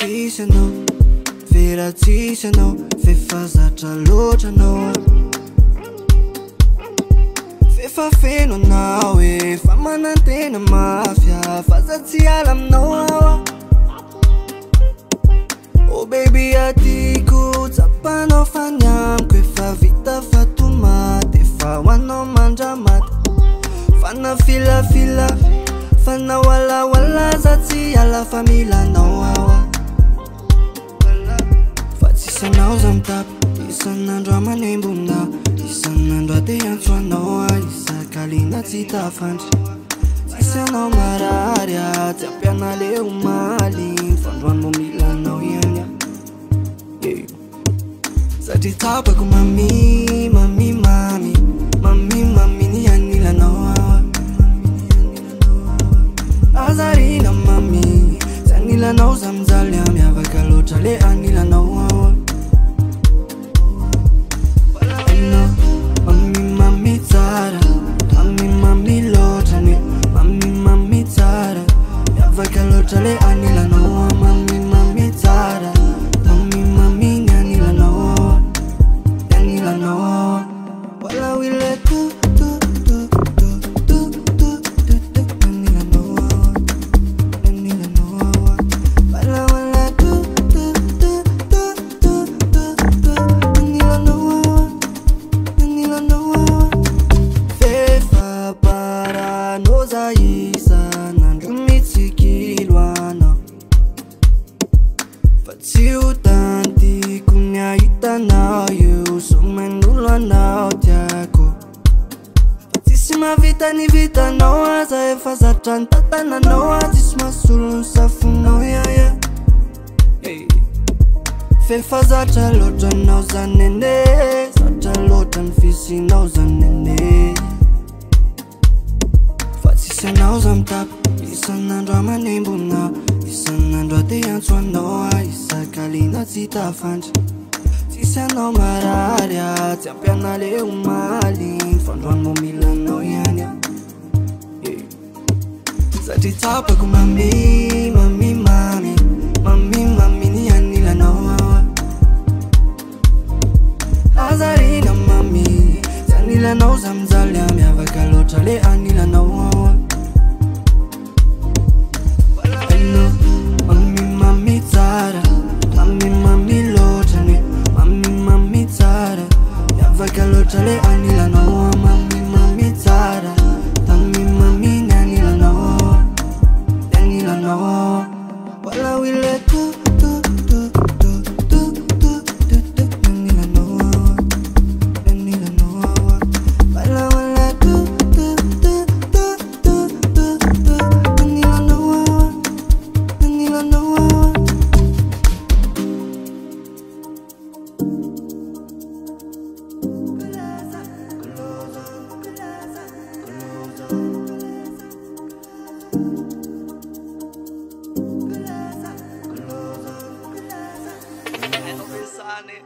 Tsisy anao, vera tsisy anao, fefa zatra loatra anao. Fefa feno anao e, fa manantena mafia, fa za tsy ala aminao. Oh baby atiko, tsapanao fany amiko, efa vita fa tomaty, efa hoanao mandramaty. Fana filafila, fana walawala, za tsy ala fa milanao awa. Fa tsisy anao za mitapy, isan'andro amanembona, isan'andro ate antso anao, isak'alina tsy tafandry. Tsisy anao marary, tsy ampiana le omaly, fandroano milanao ihany. Satria tapako mami, mami, mami, mami, mami, ni anilanao awa. Azarina mami, tsy anilanao za mijaly miavaka loatra le anilanao awa. Mami, mami tsara, mami, mami loatra ne, mami, mami tsara, miavaka loatra le anilanao awa. Mami, mami tsara, mami, mami ni anilanao awa, anilanao awa. Wala wile tu tu tu tu tu tu tu tu, anilanao awa, anilanao awa. Wala wala tu tu tu tu tu tu tu, anilanao awa, anilanao awa. Fefa para noza isan'andro mitsikilo anao, fa tsy ho tantiko ny ahitanao io, soman'olo anao tiako. Fa tsisy mavita ny vitanao, aza efa zatra ny tantananao, tsisy mahasolo ny safonao yaya. Fefa zatra loatra anao za nene, zatra loatra ny fisinao za nene. Fa tsisy anao za mitapy, isan'andro amanembona, isan'andro ate antso anao, isak'alina tsy tafandry. Tsisy anao marary, tsy ampiana le omaly, fandroano milanao ihany. Satria tapako mami, mami, mami, mami, mami, ni anilanao awa. Azarina mami, tsy anilanao za mijaly miavaka loatra le anilanao awa. Mami, mami tsara, mami, mami loatra ne, mami, mami tsara, miavaka loatra le anilanao awa. Mami, mami tsara, mami, mami ni anilanao awa, anilanao awa. Wala wile tu tu tu tu tu tu tu tu, anilanao awa, anilanao awa. Wala wala tu tu tu tu tu tu tu, anilanao awa, anilanao awa. Pensare